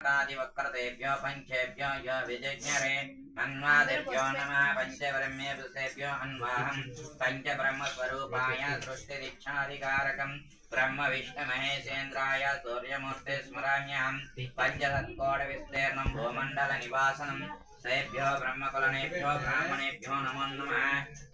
वक्रतेभ्यो पंचेभ्यो यो विजज्ञरे मन्वादिभ्यो नमः पंचब्रह्मेभ्यो अन्वाहं पंचब्रह्मस्वरूपाय सृष्टिदीक्षाधिकारकं ब्रह्म विष्णु महेशेन्द्राय सूर्यमूर्ते स्मराम्यहं पंचतत्कोटिविस्तीर्णं भूमण्डल निवासनं सेभ्यो ब्रह्मकुलनेभ्यो ब्राह्मणेभ्यो नमो नमः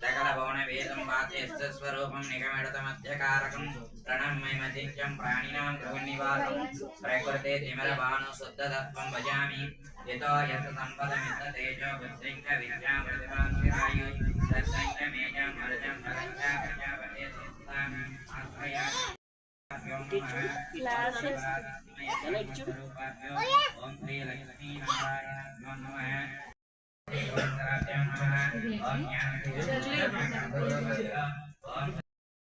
सकलभुवनवेदं वाचेश्च स्वरूपं निगमितमध्यकारकं प्रणम्यमचित्यं प्राणिनां गृहनिवासं प्रकृते तिमिरभानु शुद्धतत्त्वं भजामि यतो यत् सम्पदमित तेजो बुद्धिं च विद्यां प्रतिभान्विरायु तत्सं च मेजं मर्जं फलं च प्रजापते सुताम् आश्रयामि क्लासेस ओम श्री लक्ष्मी नारायण नमः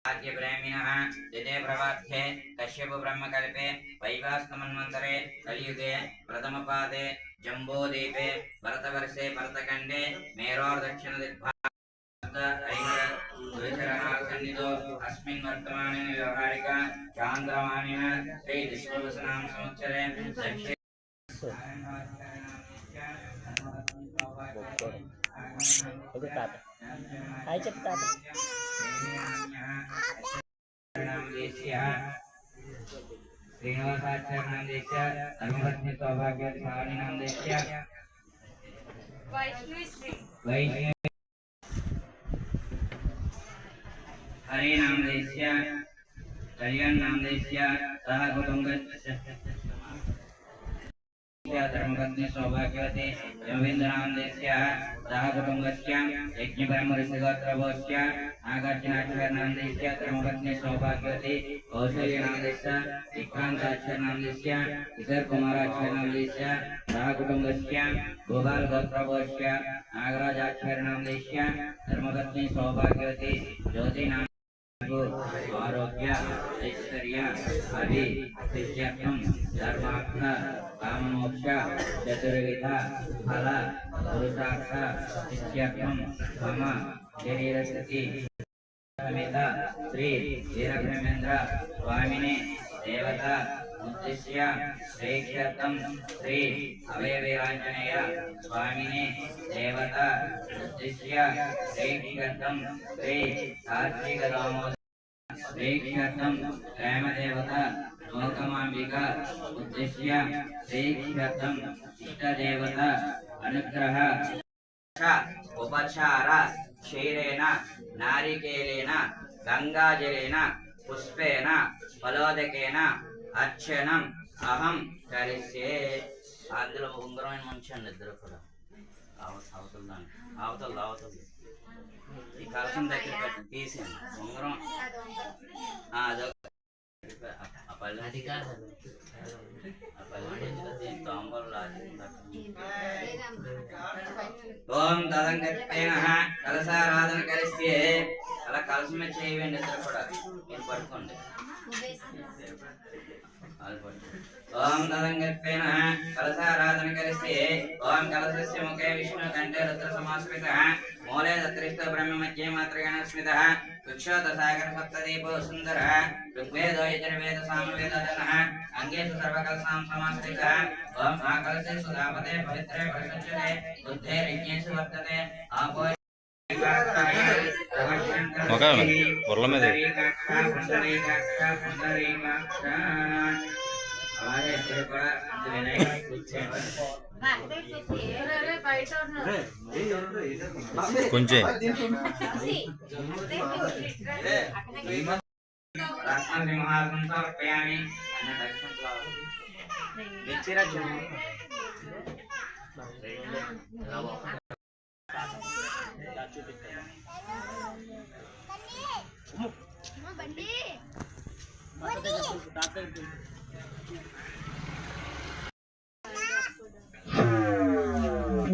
आद्य ब्राह्मणः यदे प्रवाध्ये कश्यप ब्रह्मकल्पे वैवास्तमन्वन्तरे कलियुगे प्रथमपादे जम्बोदीपे भरतवर्षे भरतखण्डे मेरोर्दक्षिणदिग्भागे अस्मिन् वर्तमाने व्यवहारिक चान्द्रमानेन श्री विश्ववसनाम संवत्सरे दक्षिण हाय చెప్తా श्रीनिवासाचार्य धर्मपत्नी सौभाग्यवती नाम देश्य वैष्णवी हरे नाम देश्य कल्याण नाम देश्य सह कुटुंबस्य धर्मपत्नी सौभाग्यवती रवींद्र नाम देश्य सह कुटुंबस्य यज्ञपरम ऋषिगोत्रभोश्च नागार्जुनाचार्य नाम देश्य धर्मपत्नी सौभाग्यवती कौशल्य नाम देश्य विक्रांताचार्य नाम देश्य किशोर कुमाराचार्य नाम देश्य सह कुटुंबस्य गोपाल गोत्रभोश्च नागराजाचार्य नाम देश्य धर्मपत्नी सौभाग्यवती ज्योति नाम आरोग्य ऐश्वर्य अभिषेक्यं धर्मार्थ काममोक्ष चतुर्विध फल पुरुषार्थ सिद्ध्यर्थं मम शरीरस्थिति समेत श्री वीरब्रह्मेन्द्र स्वामिने देवता उद्देश्य श्रेष्ठं श्री अवयवीरांजनेय स्वामिने देवता उद्देश्य श्रेष्ठं श्री कार्तिक दामोदर श्रेष्ठं ग्रामदेवता लोकमांबिका उद्देश्य श्रेष्ठं इष्टदेवता अनुग्रह उपचार क्षीरेण नारिकेलेन गंगाजलेन पुष्पेन फलोदकेन अर्चनम अहम करिष्ये అందులో ఉంగరమైన మనిషి ఇద్దరు కూడా అవతల ఈ కలసం దగ్గర పెట్టి తీసాను ఉంగరం అది కాదు ఓం తదంగత్యేన కలసారాధన కరిస్తే అలా కలసమే చేయండి ఇద్దరు కూడా మీరు పట్టుకోండి ओम तदंगत्वेन कलसाराधन करिष्ये ओम कलशस्य मुखे विष्णु कंठे रुद्र समास्कृतः मूले दत्रिष्ठ ब्रह्म मध्ये मात्रगण स्मितः वृक्षोत सागर सप्तदीपो सुन्दरः ऋग्वेदो यजुर्वेद सामवेद जनः अंगेषु सर्वकलसां समास्कृतः ओम आकलसे सुधापते पवित्रे प्रसज्जते बुद्धे यज्ञेषु वर्तते आपो కొంచెం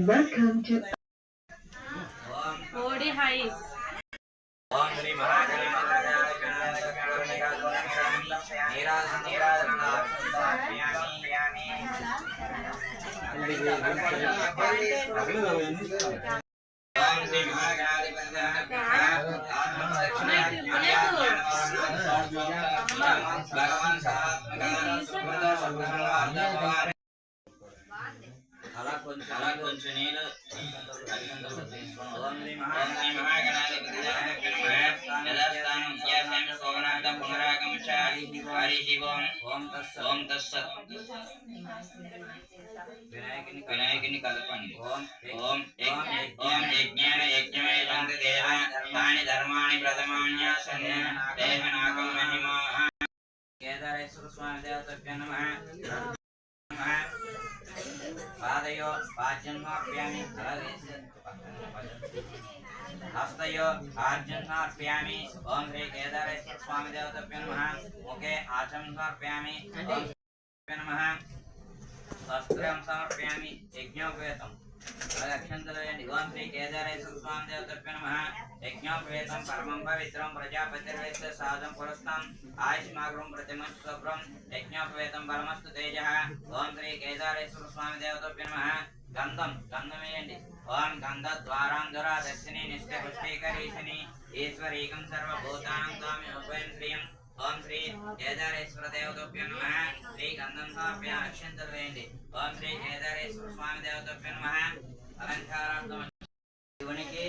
Welcome to Body high. ओम श्री కొంచెం నీళ్ళు ఓం శ్రీ మహాగణాధిపతిస్థానం సోమనాథం పునరాగమచ హరి ఓం తస్సత్ వినాయకుని కలపండి ఓం యజ్ఞేన యజ్ఞమే దేవ తాని ధర్మాణి ప్రథమాన్యాసన దేహనాగం మహిమా కేదారేశ్వర స్వామి దేవతభ్యో నమః పాదయో పాద్యన్మాప్యామి హస్తయో ఆర్జన్మాప్యామి ఓం శ్రీ కేదారేశ్వర స్వామి దేవతభ్యో నమః ముఖే ఆచమన్మాప్యామి ఓం నమః వస్త్రం సమర్పయామి యజ్ఞోపవేతం అక్షంతలు వేయండి ఓం శ్రీ కేదారేశ్వర స్వామి దేవతభ్యో నమః యజ్ఞోపవేతం పరమం పవిత్రం ప్రజాపతిర్వేత్త సాధం పురస్తం ఆయుష్మాగ్రం ప్రతిమం శుభ్రం యజ్ఞోపవేతం బలమస్తు తేజః ఓం శ్రీ కేదారేశ్వర స్వామి దేవతభ్యో నమః గంధం వేయండి ఓం గంధ ద్వారాంధురా దర్శిని నిష్ట పుష్టీకరీషిని ఈశ్వరీకం సర్వభూతానం తామి ఉపయం శ్రీయం ఓం శ్రీ కేదారేశ్వర దేవతభ్యో నమః శ్రీ గంధం సమర్ప్య అక్షంతలు వేయండి ఓం శ్రీ కేదారేశ్వర స్వామి దేవతభ్యో నమః అలంకారార్థం శివునికి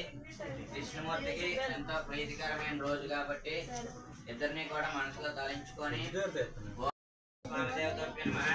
విష్ణుమూర్తికి ఎంతో ప్రీతికరమైన రోజు కాబట్టి ఇద్దరిని కూడా మనసులో తలంచుకొని ఓం స్వామి దేవతభ్యో నమః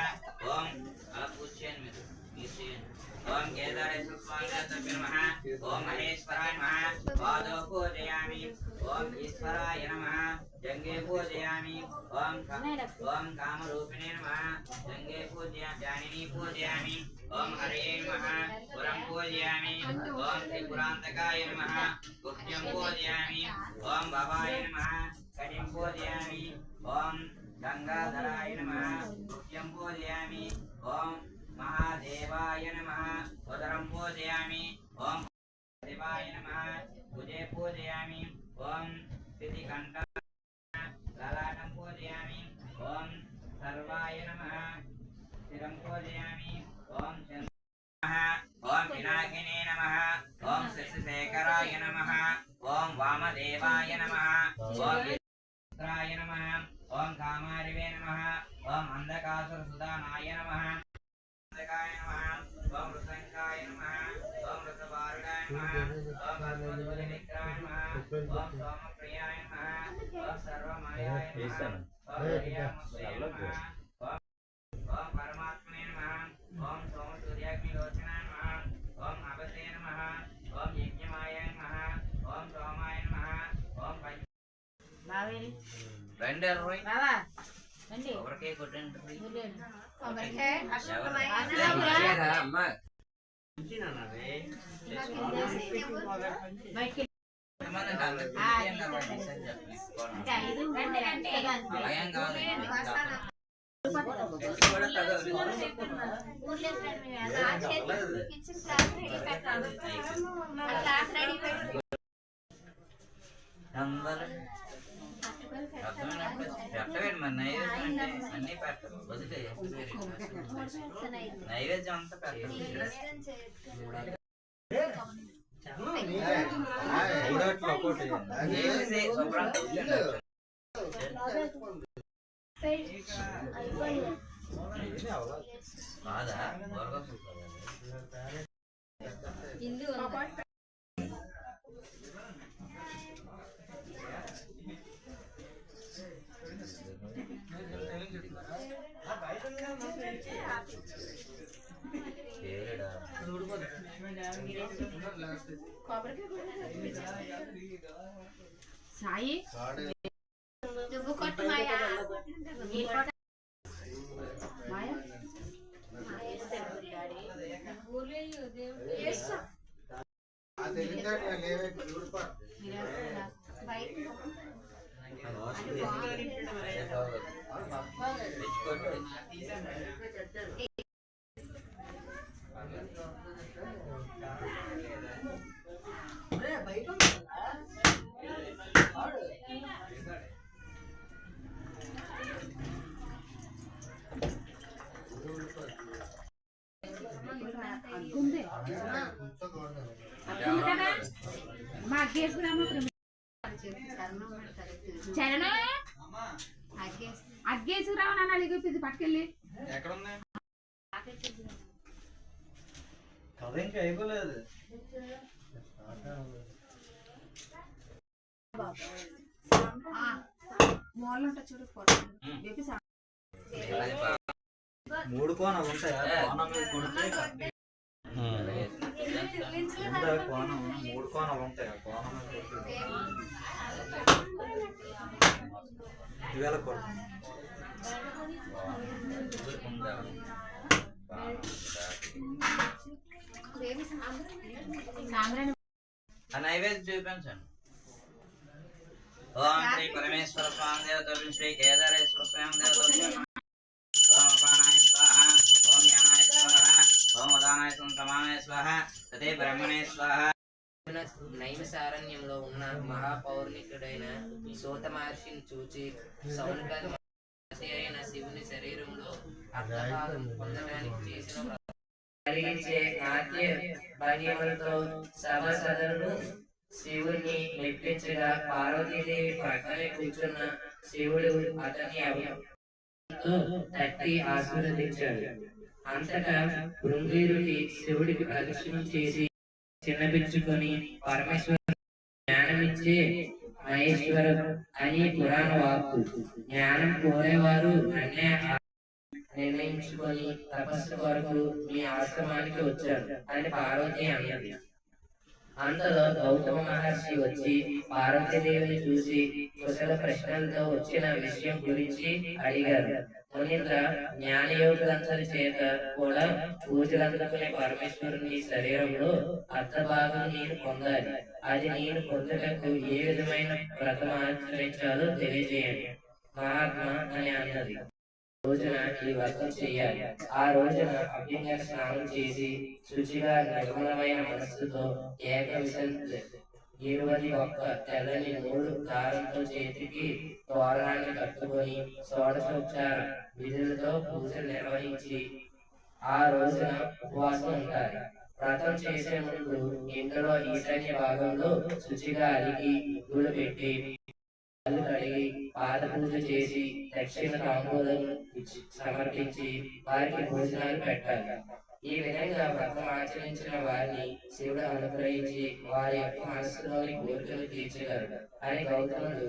ఓం అలా పూజ చేయండి మీరు చేయండి ఓం కేదారేశ్వర స్వామి దేవతభ్యో నమః ఓం మహేశ్వరాయ నమః పాదో పూజయామి ఓం ఈశ్వరాయ నమః జంగే పూజయామి ఓం కామరూపిణే నమః జంగే పూజయామి జానిని పూజయామి ఓం హరయే నమః పురం పూజయామి ఓం త్రిపురాంతకాయ నమః గుహ్యం పూజయామి ఓం భవాయ నమః కటిం పూజయామి ఓం గంగాధరాయ నమః గుహ్యం పూజయామి ఓం మహాదేవాయ నమః ఉదరం పూజయామి ఓం దేవాయ నమః భుజే పూజయామి ఓం స్థితికంఠ లలాటం పూజయామి ఓం సర్వాయ నమః స్థిరం పూజయామి ఓం నమః ఓం వినాయకినే నమః ఓం శశిశేఖరాయ నమః ఓం వామదేవాయ నమః ఓం విష్ణురాయ నమః ఓం కామారివే నమః ఓం అంధకాసురసుదానాయ నమః అంధకాయ నమః ఓం వృషంకాయ నమః ఓం వృషభారుడాయ నమః ఓం భగవద్విక్రాయ నమః ఓం సోమప్రియాయ నమః ఓం సర్వమయాయ నమః ఓం హరియామూర్తయే నమః ఓం పరమాత్మనే నమః ఓం సోమసూర్యాగ్నిలోచనాయ నమః ఓం అభసే నమః ఓం యజ్ఞమాయ నమః ఓం సోమాయ నమః ఓం బావేరి రండి అరవై బావా రండి ఎవరికే కొట్టండి అమ్మ బయటికి భయం కాదు అందరూ పెట్టవేడు మరి నైవేద్యం అంటే అన్ని పెట్టరు వదిలే నైవేద్యం అంతా పెట్టరు శుభ్రం బాధా సాయి నువ్వు కొట్టు మాయా మాయా చరణం అగ్గేసుకురావు నాన్న పట్టుకెళ్ళి ఇంకా అయిపోలేదు. మూడు కోణాలు ఉంటాయా? కోణం మీద కొడితే కోణం మూడు కోణాలు ఉంటాయా? కోణం మీద కొడితే ఇవాళ కొడుతుంది. నైవేద్యం చూపించండి. ఓం శ్రీ పరమేశ్వర స్వామి దేవత శ్రీ కేదారేశ్వర స్వామి దేవత ఓం అపానాయ స్వాహ ఓం జ్ఞానాయ స్వాహ ఓం ఉదానాయ సమానాయ స్వాహ తదే బ్రహ్మణే స్వాహ. నైమిసారణ్యంలో ఉన్న మహాపౌర్ణికుడైన సూత మహర్షిని చూచి సౌనకాది మహర్షి అయిన శివుని శరీరంలో అర్థభాగం పొందడానికి చేసిన కలిగించే నాట్య భంగిమలతో సభసదులను శివుణ్ణి మెప్పించగా పార్వతీదేవి పక్కనే కూర్చున్న శివుడు అతని అభితో తట్టి ఆశీర్వదించాడు. అంతటా బృంగీరుడి శివుడికి ప్రదక్షిణం చేసి చిన్నపించుకొని పరమేశ్వరుడు జ్ఞానమిచ్చే మహేశ్వర అని పురాణ వాక్కు. జ్ఞానం కోరేవారు అన్నే నిర్ణయించుకొని తపస్సు కొరకు మీ ఆశ్రమానికి వచ్చారు అని పార్వతి అన్నది. అంతలో గౌతమ మహర్షి వచ్చి పార్వతీదేవిని చూసి కుశల ప్రశ్నలతో వచ్చిన విషయం గురించి అడిగారు. మునీంద్ర, జ్ఞానయోగులందరి చేత కూడా పూజలందుకునే పరమేశ్వరుని శరీరంలో అర్థభాగం నేను పొందాలి. అది నేను పొందుటకు ఏ విధమైన వ్రతం ఆచరించాలో తెలియజేయండి మహాత్మా అని అన్నది. రోజున ఈ వ్రతం చెయ్యాలి. ఆ రోజున అభ్యంగ స్నానం చేసి శుచిగా నిర్మలమైన మనస్సుతో ఏకవిశంతి 21 తెల్లని నూలు దారంతో చేతికి తోరణాన్ని కట్టుకొని షోడశోపచార విధులతో పూజలు నిర్వహించి ఆ రోజున ఉపవాసం ఉంటారు. వ్రతం చేసే ముందు ఇంట్లో ఈశాన్య భాగంలో శుచిగా అలిగి ముగ్గులు పెట్టి కడిగి పాద పూజ చేసి దక్షిణ తాంబూలం సమర్పించి వారికి భోజనాలు పెట్టాలి. ఈ విధంగా వ్రతం ఆచరించిన వారిని శివుడు అనుగ్రహించి వారి యొక్క మనస్సులోని కోరికలు తీర్చగలడు అని గౌతముడు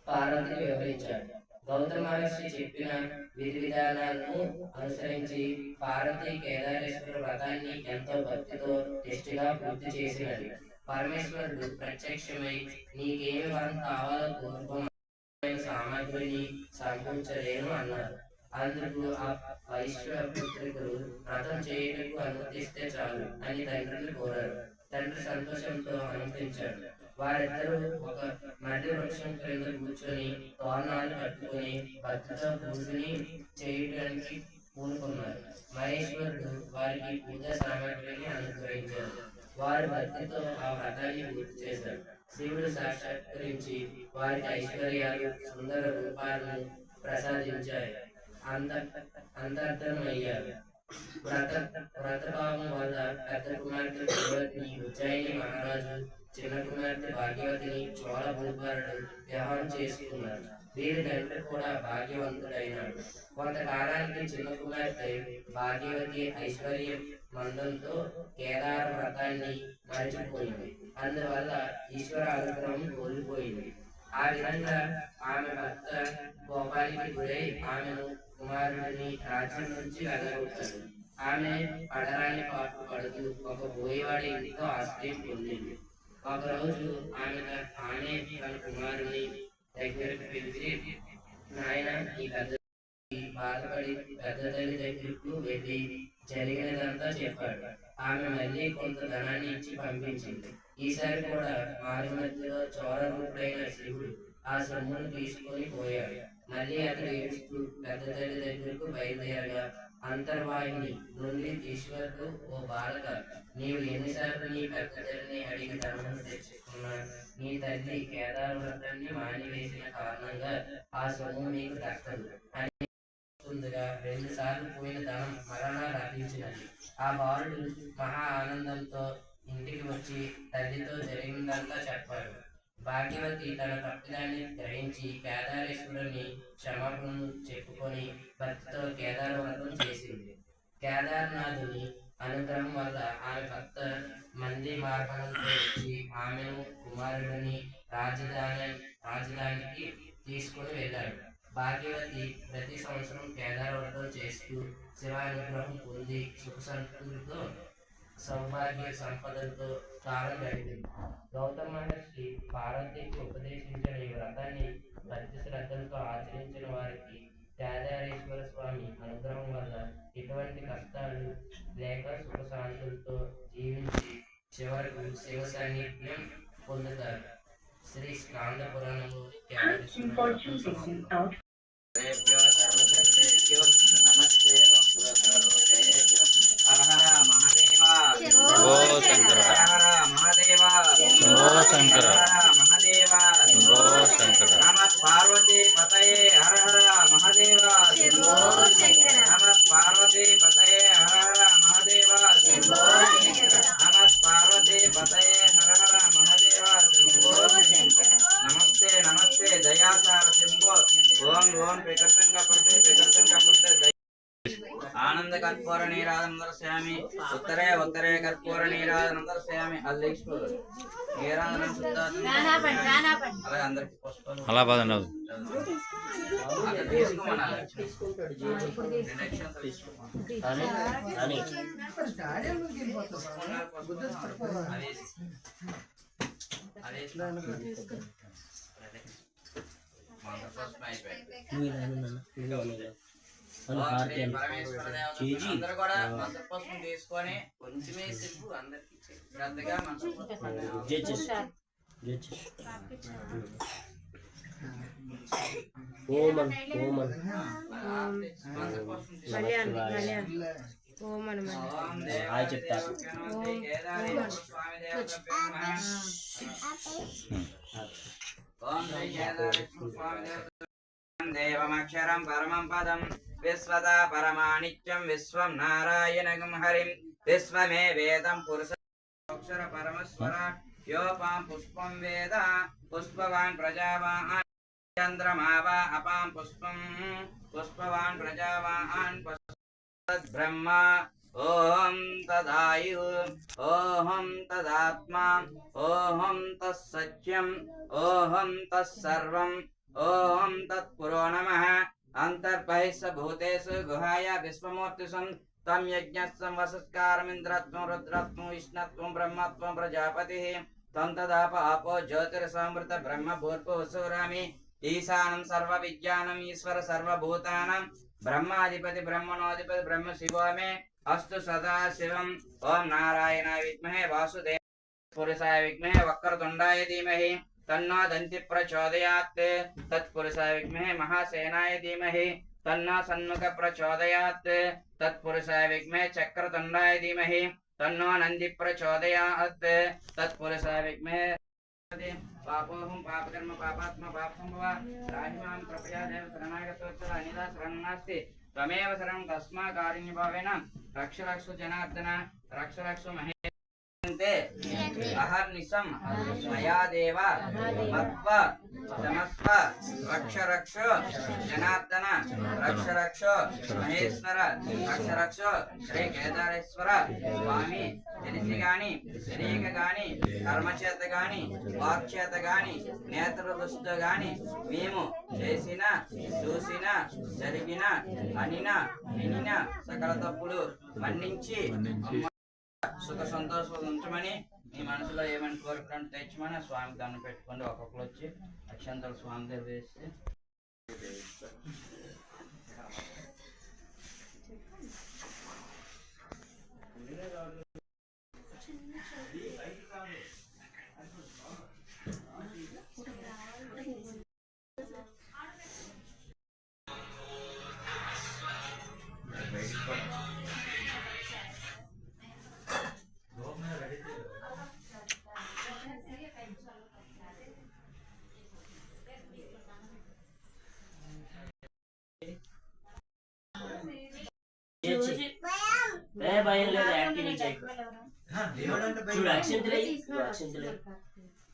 పార్వతికి వివరించాడు. గౌతమ మహర్షి చెప్పిన విధి విధానాలను అనుసరించి పార్వతి కేదారేశ్వర వ్రతాన్ని ఎంతో భక్తితో నిష్ఠగా పూర్తి చేసినది. పరమేశ్వరుడు ప్రత్యక్షమై నీకేమి వరం కావాలో కోరుకోమైన సామాగ్రిని సమకూర్చలేను అన్నారు. అందుకు ఆ వైశ్వపుత్రికులు వ్రతం చేయటకు అనుమతిస్తే చాలు అని తండ్రిని కోరారు. తండ్రి సంతోషంతో అనుమతించాడు. వారిద్దరూ ఒక మర్రి వృక్షం క్రింద కూర్చొని తోరణాలు కట్టుకుని భక్తితో పూజని చేయడానికి పూనుకున్నారు. మహేశ్వరుడు వారికి పూజా సామాగ్రిని అనుగ్రహించారు. వారు భక్తితో ఆ వ్రతాన్ని పూర్తి చేశారు. శివుడు సాక్షాత్కరించి వారికి ఐశ్వర్యాలు సుందర రూపాలను ప్రసాదించాయి. అంతర్ధనమయ్యారు. వ్రతభావం వల్ల పెద్ద కుమార్తె దేవతిని ఉజ్జయిని మహారాజు, చిన్న కుమార్తె భాగ్యవతిని చోళ భూపాలుడు వివాహం చేసుకున్నారు. వీరి తండ్రి కూడా భాగ్యవంతుడైనాడు. కొంతకాలానికి చిన్న కుమార్తె భాగ్యవతి ఐశ్వర్య మందంతో కేదార వ్రతాన్ని మరిచిపోయింది. అందువల్ల ఈశ్వర అనుగ్రహం కోల్పోయింది. ఆ విధంగా ఆమె భర్త కోపానికి గురై ఆమెను కుమారుడిని రాజ్యం నుంచి వెళ్ళగొట్టాడు. ఆమె పడరాని పాటు పడుతూ ఒక బోయవాడి ఇంటితో ఆశ్రయం పొందింది. ఒకరోజు ఆమె తన కుమారుని దగ్గరకు పిలిచి, నాయన ఈ పెద్ద బాధపడి పెద్ద తల్లి దగ్గరకు వెళ్ళి జరిగినదంతా చెప్పాడు. ఆమె మళ్ళీ కొంత ధనాన్ని ఇచ్చి పంపించింది. ఈసారి కూడా వారి మధ్యలో చోర రూపుడైన శివుడు ఆ సొమ్మును తీసుకొని పోయాడు. మళ్ళీ అతడు ఏడుస్తూ పెద్ద తల్లి దగ్గరకు బయలుదేరగా అంతర్వాహిని నుండి ఈశ్వరుడు, ఓ బాలక, నీవు ఎన్నిసార్లు నీ పెద్ద తల్లిని అడిగి ధనమును తెచ్చుకున్నా నీ తల్లి కేదార వ్రతాన్ని మానివేసిన కారణంగా ఆ సొమ్ము నీకు దక్కదు అని 2 సార్లు పోయిన ధనం మరలా లభించినది. ఆ బాలుడు మహా ఆనందంతో ఇంటికి వచ్చి తల్లితో జరిగిందంతా చెప్పాడు. భాగ్యవతి తన తప్పిదాన్ని గ్రహించి కేదారేశ్వరుని క్షమాపణను చెప్పుకొని భక్తితో కేదార వ్రతం చేసింది. కేదారనాథుని అనుగ్రహం వల్ల ఆమె భర్త మంది మార్గంతో వచ్చి ఆమెను కుమారుడిని రాజధానికి తీసుకుని వెళ్ళాడు. భాగ్యవతి ప్రతి సంవత్సరం కేదార వ్రతం చేస్తూ శివానుగ్రహం పొంది సుఖసంతులతో సౌభాగ్య సంపదలతో కాలం గడిపింది. గౌతమ మహర్షి పార్వతికి ఉపదేశించిన ఈ వ్రతాన్ని భక్తి శ్రద్ధలతో ఆచరించిన వారికి కేదారేశ్వర స్వామి అనుగ్రహం వల్ల ఎటువంటి కష్టాలు లేక సుఖశాంతులతో జీవించి చివరకు శివ సాన్నిధ్యం పొందుతారు. శ్రీ స్కాంద పురాణంలో Fortune system out. నమస్తే హర హర మహాదేవ శంభో శంకర హర హర మహాదేవ శంభో శంకర హర మహాదేవ శంభో శంకర నమ పార్వతీ పతయే హర హర మహాదేవ నమ పార్వతీ పతయే హర హర మహాదేవ నమ పార్వతీ పతయే హర హర మహాదేవ నమస్తే నమస్తే దయాసార శంభో ఓం ఓం ప్రకృతంగా పడితే ఆనంద కర్పూర నీరాజనం దర్శయామి ఉత్తరే ఉత్తరే కర్పూర నీరాజనం దర్శయామి అల్లేశ్వరు నీరాజనం అలాగే అందరికి పుష్పాలు అలా బాధండి అక్కడ తీసుకోమనాలి రెండు అక్షంతలు తీసుకోమనాలి. అందరూ కూడా మంత్రపుష్పం తీసుకొని కొంచెమే సిగ్గు అందరికి శ్రద్ధగా మంత్రపుష్పం దేవమక్షరం పరమం పదం విశ్వదా పరమానిత్యం విశ్వం నారాయణగం హరిం విశ్వమే వేదం పురుషాక్షర పరమస్వర యోపాం పుష్పం వేద పుష్పవాన్ ప్రజావాన్ చంద్రమావా అపాం పుష్పం పుష్పవాన్ ప్రజావాన్ బ్రహ్మ ఓం తదాయు ఓహం తదాత్మా ఓహం తత్సత్యం ఓహం తత్సర్వం ఓం తత్పురో నమః అంతర్బహిస్స భూతేషు గుహాయ విశ్వమూర్తిసం తం యజ్ఞస్సం వసస్కారమింద్రత్వం రుద్రత్వం విష్ణత్వం బ్రహ్మత్వం ప్రజాపతిః తం తదాప ఆపో జ్యోతిరసామృత బ్రహ్మ భూర్భువస్సురామి ఈశానం సర్వ విజ్ఞానం ఈశ్వర సర్వభూతానాం బ్రహ్మాధిపతి బ్రహ్మణోధిపతి బ్రహ్మ శివో మే అస్తు సదా శివం ఓం నారాయణాయ విద్మహే వాసుదేవ పురుషాయ విద్మహే వక్రతుండాయ ధీమహి तन्नो दन्ति प्रचोदयात् तत्पुरुषाय विद्महे महासेनाय धीमहि तन्नो सन्मुख प्रचोदयात् तत्पुरुषाय विद्महे चक्रतुण्डाय धीमहि तन्नो नन्दी प्रचोदयात् तत्पुरुषाय विद्महे पापोहं पापकर्म पापात्मा पापं भव राहिमां कृपया देव शरणागतोत्तर अनिला शरणं नास्ति त्वमेव शरणं तस्मात् कारुण्यभावेन रक्ष रक्ष जनार्दन रक्ष रक्ष महे अहर्निशं मया देव मत्व समस्व रक्ष रक्ष जनार्दन रक्ष रक्ष महेश्वर रक्ष रक्ष श्री केदारेश्वर स्वामी తెలిసి గాని తెలియక గాని కర్మచేత గాని వాక్చేత గాని నేత్ర దృష్టితో గాని మేము చేసిన చూసిన జరిగిన అనిన వినిన సకల తప్పులు మన్నించి సుఖ సంతోషాలు ఉంచమని మీ మనసులో ఏమైనా కోరికలను తెచ్చమని స్వామికి దండం పెట్టుకోండి. ఒక్కొక్కరు వచ్చి అక్షంతలు స్వామి దగ్గర వేసి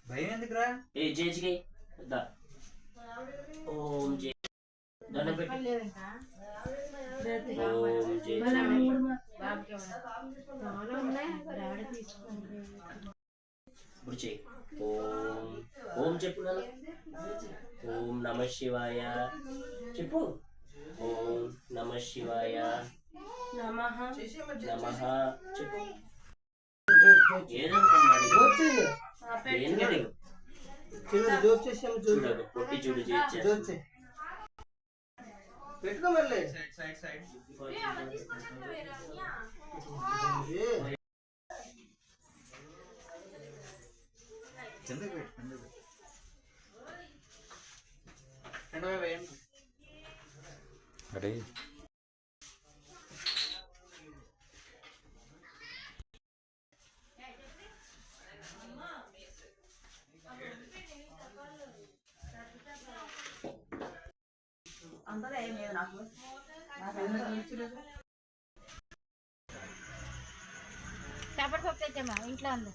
భయం ఎందుకురా? ఓం జయ దండం పెట్టు. లేదంటా ఓం జయ చాలా ఉన్నాయి డాడీ తీసుకోండి ఇప్పుడు చెయ్యి. ఓం ఓం చెప్పు నాన్న. ఓం నమ శివాయ చెప్పు. ఓం నమ శివాయ నమః చెప్పు. ఏదనుకున్నాడు ఏంటి చూడు పొట్టి చూడు చేయించా. పెట్టుకో మళ్ళీ కిందకి పెట్టు అరే చేపల పప్పు తెచ్చామా ఇంట్లో ఉంది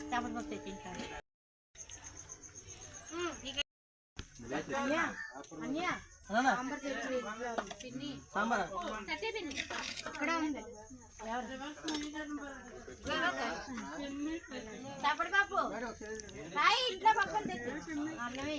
చేపల పప్పు తెచ్చి ఇంట్లో అన్యా అన్యా సాంబార్ తెచ్చి ఇంట్లో ఉంది. పిన్ని సత్య పిన్ని ఇక్కడ ఉంది చేపల పప్పు ఇంట్లో పప్పు తెచ్చి అన్నమే